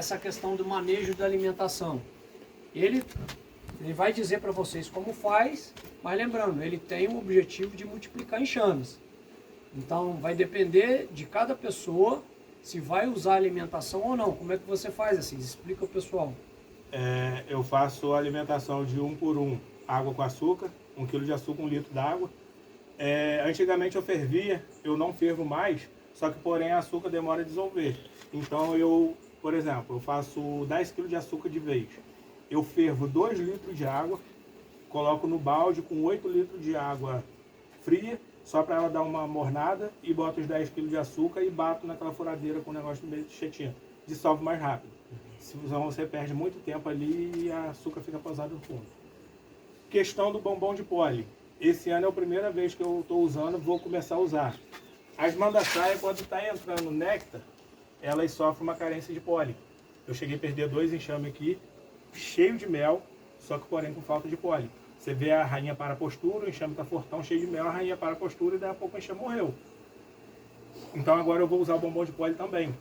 essa questão do manejo da alimentação. Ele vai dizer para vocês como faz, mas lembrando, ele tem o objetivo de multiplicar enxames. Então vai depender de cada pessoa se vai usar alimentação ou não. Como é que você faz assim? Explica ao pessoal. Eu faço alimentação de 1 por 1, água com açúcar, 1 quilo de açúcar, 1 litro d'água. Antigamente eu fervia, eu não fervo mais, só que porém açúcar demora a dissolver. Então por exemplo, eu faço 10 kg de açúcar de vez. Eu fervo 2 litros de água, coloco no balde com 8 litros de água fria, só para ela dar uma mornada, e boto os 10 kg de açúcar e bato naquela furadeira com o negócio de chetinha. Dissolve mais rápido. Senão você perde muito tempo ali e o açúcar fica posado no fundo. Questão do bombom de pólen. Esse ano é a primeira vez que eu estou usando, vou começar a usar. As mandaçaia, quando está entrando néctar, elas sofrem uma carência de pólen. Eu cheguei a perder 2 enxames aqui, cheio de mel, só que porém com falta de pólen. Você vê a rainha para a postura, o enxame está fortão, cheio de mel, a rainha para a postura e daí a pouco o enxame morreu. Então agora eu vou usar o bombom de pólen também.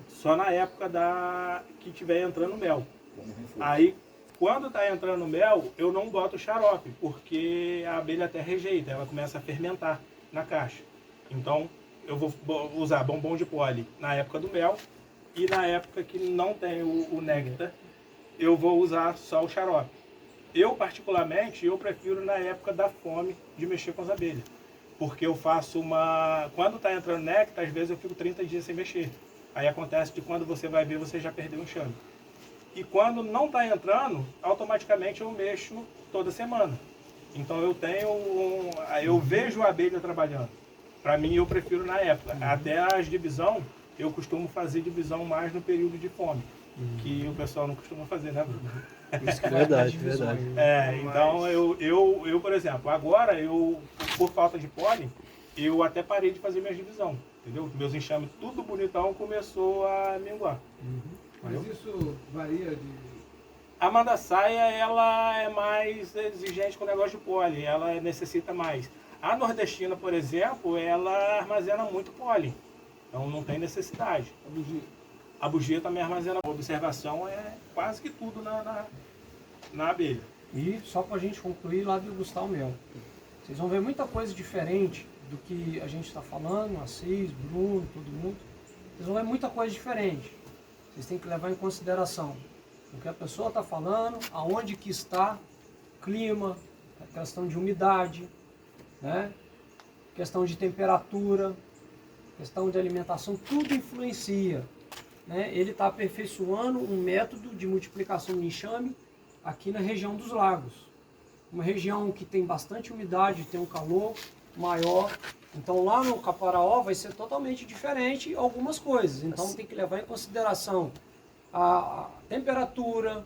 Só na época que estiver entrando mel. Aí, quando está entrando mel, eu não boto xarope, porque a abelha até rejeita, ela começa a fermentar na caixa. Então, eu vou usar bombom de pólen na época do mel, e na época que não tem o néctar, eu vou usar só o xarope. Eu, particularmente, prefiro na época da fome de mexer com as abelhas. Porque eu faço quando está entrando néctar, às vezes eu fico 30 dias sem mexer. Aí acontece que quando você vai ver, você já perdeu o enxame. E quando não está entrando, automaticamente eu mexo toda semana. Então eu vejo a abelha trabalhando. Para mim, eu prefiro na época. Até as divisão, eu costumo fazer divisão mais no período de fome. Que o pessoal não costuma fazer, né, Bruno? Isso que Verdade, divisões, verdade. né? Então eu, por exemplo, agora por falta de pólen, eu até parei de fazer minha divisão, entendeu? Meus enxames tudo bonitão começou a minguar. Mas isso varia de... A mandaçaia, ela é mais exigente com o negócio de pólen, ela necessita mais. A nordestina, por exemplo, ela armazena muito pólen, então não tem necessidade. A bugia também armazena. A observação é quase que tudo na abelha. E só para a gente concluir lá degustar o mel. Vocês vão ver muita coisa diferente do que a gente está falando, Assis, Bruno, todo mundo. Vocês vão ver muita coisa diferente. Vocês têm que levar em consideração o que a pessoa está falando, aonde que está, clima, a questão de umidade, né? Questão de temperatura, questão de alimentação, tudo influencia. Né? Ele está aperfeiçoando um método de multiplicação de enxame aqui na região dos lagos. Uma região que tem bastante umidade, tem um calor maior. Então lá no Caparaó vai ser totalmente diferente algumas coisas. Então tem que levar em consideração a temperatura,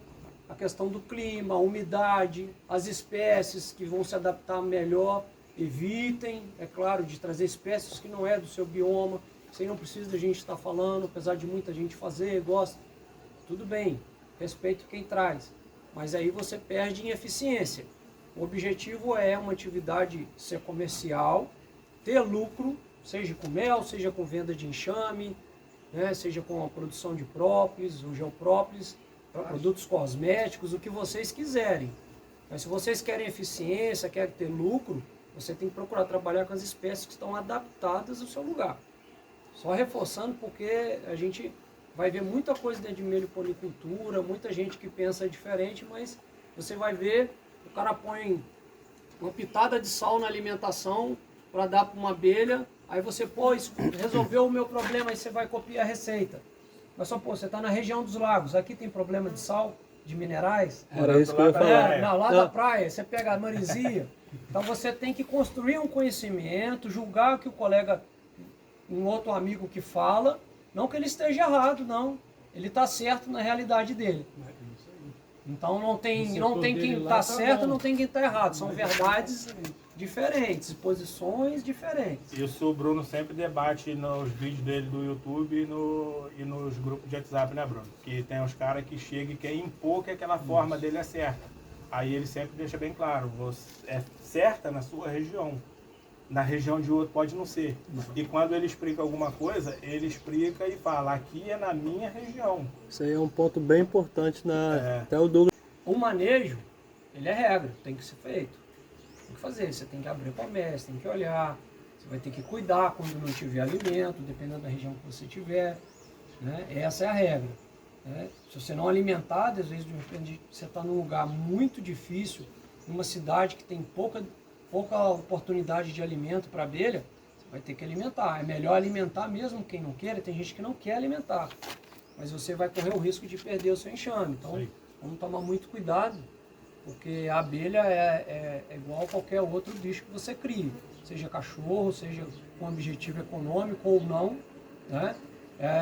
a questão do clima, a umidade, as espécies que vão se adaptar melhor. Evitem, é claro, de trazer espécies que não é do seu bioma. Isso aí não precisa da gente estar falando, apesar de muita gente fazer, gosta. Tudo bem, respeito quem traz. Mas aí você perde em eficiência. O objetivo é uma atividade ser comercial, ter lucro, seja com mel, seja com venda de enxame, né, seja com a produção de própolis, ou geoprópolis, produtos cosméticos, o que vocês quiserem. Mas se vocês querem eficiência, querem ter lucro, você tem que procurar trabalhar com as espécies que estão adaptadas ao seu lugar. Só reforçando, porque a gente vai ver muita coisa dentro de meliponicultura, muita gente que pensa diferente, mas você vai ver, o cara põe uma pitada de sal na alimentação para dar para uma abelha, aí você, pô, isso resolveu o meu problema, aí você vai copiar a receita. Mas só, pô, você está na região dos lagos, aqui tem problema de sal, de minerais. Era isso que eu ia falar. Não, lá da praia, você pega a marizia. Então você tem que construir um conhecimento, julgar o que o colega, um outro amigo que fala, não que ele esteja errado, não. Ele está certo na realidade dele. Então não tem quem está certo, não tem quem está errado. São verdades diferentes, posições diferentes. Isso o Bruno sempre debate nos vídeos dele do YouTube e nos grupos de WhatsApp, né, Bruno? Que tem os caras que chegam e querem impor que aquela forma dele é certa. Aí ele sempre deixa bem claro, você é certa na sua região. na região de outro pode não ser. E quando ele explica alguma coisa, ele explica e fala, aqui é na minha região. Isso aí é um ponto bem importante, até o Douglas. O manejo, ele é regra, tem que ser feito. Tem que fazer, você tem que abrir o comércio, tem que olhar, você vai ter que cuidar quando não tiver alimento, dependendo da região que você tiver. Né? Essa é a regra. Né? Se você não alimentar, às vezes de repente você está num lugar muito difícil, numa cidade que tem pouca oportunidade de alimento para abelha, você vai ter que alimentar. É melhor alimentar mesmo quem não queira, tem gente que não quer alimentar. Mas você vai correr o risco de perder o seu enxame. Então, vamos tomar muito cuidado, porque a abelha é igual a qualquer outro bicho que você crie. Seja cachorro, seja com objetivo econômico ou não, né?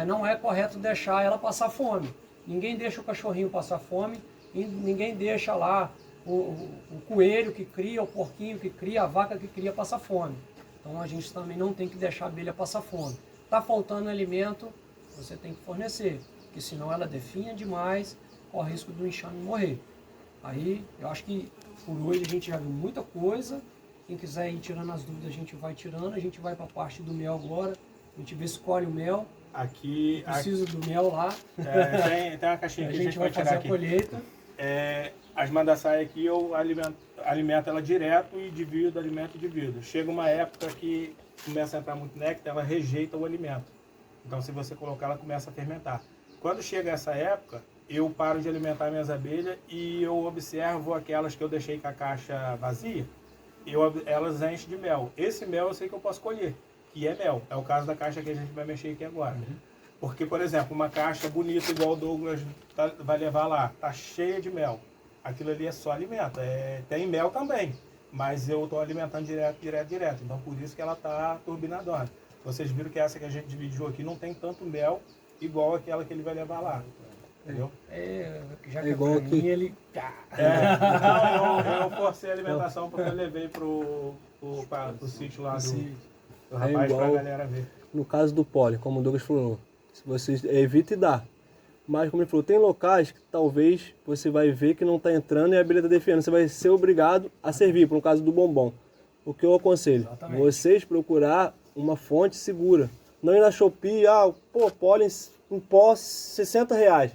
Não é correto deixar ela passar fome. Ninguém deixa o cachorrinho passar fome, ninguém deixa lá o coelho que cria, o porquinho que cria, a vaca que cria passar fome. Então a gente também não tem que deixar a abelha passar fome. Está faltando alimento, você tem que fornecer, porque senão ela definha demais, corre risco do enxame morrer. Aí eu acho que por hoje a gente já viu muita coisa. Quem quiser ir tirando as dúvidas, a gente vai tirando. A gente vai para a parte do mel agora. A gente vê, escolhe o mel. Aqui Preciso do mel lá. Tem uma caixinha A que gente vai fazer a colheita. As mandaçaia aqui eu alimento ela direto e divido, alimento e divido. Chega uma época que começa a entrar muito néctar, ela rejeita o alimento. Então se você colocar, ela começa a fermentar. Quando chega essa época, eu paro de alimentar minhas abelhas e eu observo aquelas que eu deixei com a caixa vazia, elas enchem de mel. Esse mel eu sei que eu posso colher, que é mel. É o caso da caixa que a gente vai mexer aqui agora. Porque, por exemplo, uma caixa bonita igual o Douglas vai levar lá, tá cheia de mel. Aquilo ali é só alimento. Tem mel também, mas eu estou alimentando direto. Então, por isso que ela está turbinadona. Vocês viram que essa que a gente dividiu aqui não tem tanto mel igual aquela que ele vai levar lá. Entendeu? Já que igual aqui. ele... Eu forcei a alimentação porque eu levei pro sítio lá do rapaz igual, pra galera ver. No caso do pólen, como o Douglas falou, se você evita e dá. Mas, como ele falou, tem locais que talvez você vai ver que não está entrando e a abelha está defiando. Você vai ser obrigado a servir, no caso do bombom. O que eu aconselho? Exatamente. Vocês procurar uma fonte segura. Não ir na Shopee, pólen em pó R$60.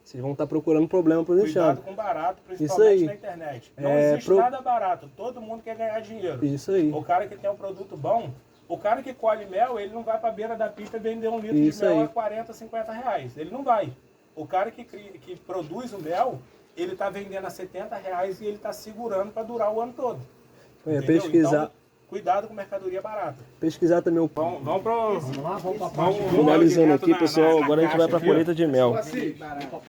Vocês vão estar procurando problema para os enxames. Cuidado com barato, Isso principalmente aí. na internet. Não existe nada barato. Todo mundo quer ganhar dinheiro. Isso aí. O cara que tem um produto bom, o cara que colhe mel, ele não vai para a beira da pista vender um litro Isso de mel aí. a 40, 50 reais. Ele não vai. O cara que produz o mel, ele está vendendo a 70 reais e ele está segurando para durar o ano todo. Pesquisar. Então, cuidado com mercadoria barata. Pesquisar também o Vamos lá, vamos para a parte. Finalizando aqui, pessoal, agora a gente vai para a aqui, colheita de mel. Assim, barato.